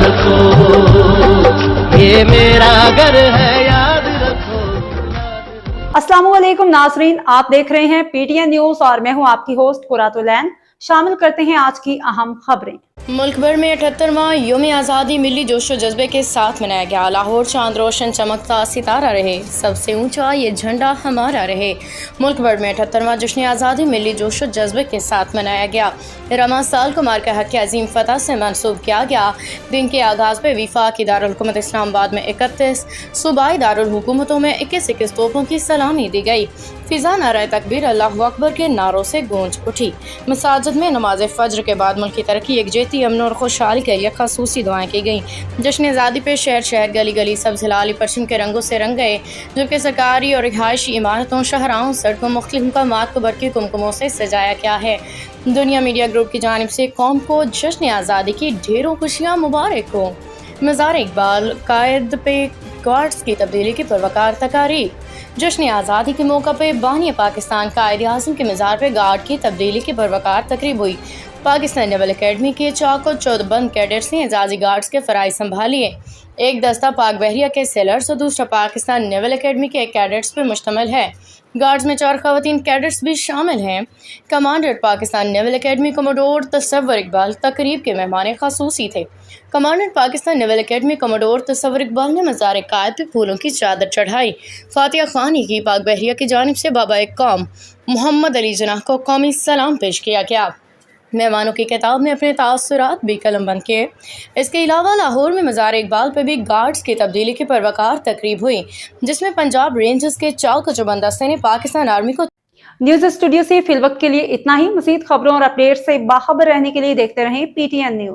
رکھو، یہ میرا گھر ہے یاد رکھو۔ السلام علیکم ناظرین، آپ دیکھ رہے ہیں پی ٹی این نیوز اور میں ہوں آپ کی ہوسٹ قرۃ العین۔ شامل کرتے ہیں آج کی اہم خبریں۔ ملک بھر میں 78واں یوم آزادی ملی جوش و جذبے کے ساتھ منایا گیا۔ لاہور چاند روشن چمکتا ستارہ رہے، سب سے اونچا یہ جھنڈا ہمارا رہے۔ ملک بھر میں 78واں جشن آزادی ملی جوش و جذبے کے ساتھ منایا گیا۔ رواں سال کو مارکہ حق عظیم فتح سے منسوب کیا گیا۔ دن کے آغاز پہ وفاقی دارالحکومت اسلام آباد میں 31، صوبائی دارالحکومتوں میں 21 توپوں کی سلامی دی گئی۔ فضا نعرہ تکبیر اللہ اکبر کے نعروں سے گونج اٹھی۔ مساجد میں نماز فجر کے بعد ملک کی ترقی، یکجہتی، امن اور خوشحالی کے لیے خصوصی دعائیں کی گئیں۔ جشن آزادی پہ شہر شہر گلی گلی سبز ہلالی پرچم کے رنگوں سے رنگ گئے، جبکہ سرکاری اور رہائشی عمارتوں، شاہراہوں، سڑکوں، مختلف مقامات کو برقی کمکموں سے سجایا گیا ہے۔ دنیا میڈیا گروپ کی جانب سے قوم کو جشن آزادی کی ڈھیروں خوشیاں مبارک ہوں۔ مزار اقبال قائد پہ گارڈز کی تبدیلی کی پروقار تقاریر۔ جشن آزادی کے موقع پہ بانی پاکستان قائد اعظم کے مزار پہ گارڈ کی تبدیلی کی پروقار تقریب ہوئی۔ پاکستان نیول اکیڈمی کے چاق و چودبند کیڈٹس نے اعزازی گارڈز کے فرائض سنبھالیے۔ ایک دستہ پاک بحریہ کے سیلرز اور دوسرا پاکستان نیول اکیڈمی کے کیڈٹس پر مشتمل ہے۔ گارڈز میں 4 خواتین کیڈٹس بھی شامل ہیں۔ کمانڈر پاکستان نیول اکیڈمی کوموڈور تصور اقبال تقریب کے مہمان خصوصی تھے۔ کمانڈر پاکستان نیول اکیڈمی کوموڈور تصور اقبال نے مزار قائد پہ پھولوں کی چادر چڑھائی، فاتحہ خوانی کی۔ پاک بحریہ کی جانب سے بابا قوم محمد علی جناح کو قومی سلام پیش کیا گیا۔ مہمانوں کی کتاب میں اپنے تاثرات بھی قلم بند کیے۔ اس کے علاوہ لاہور میں مزار اقبال پہ بھی گارڈز کی تبدیلی کی پروقار تقریب ہوئی، جس میں پنجاب رینجرز کے چاق و چوبند دستے نے پاکستان آرمی کو نیوز اسٹوڈیو سے فی الوقت کے لیے اتنا ہی۔ مزید خبروں اور اپڈیٹ سے باخبر رہنے کے لیے دیکھتے رہیں پی ٹی این نیوز۔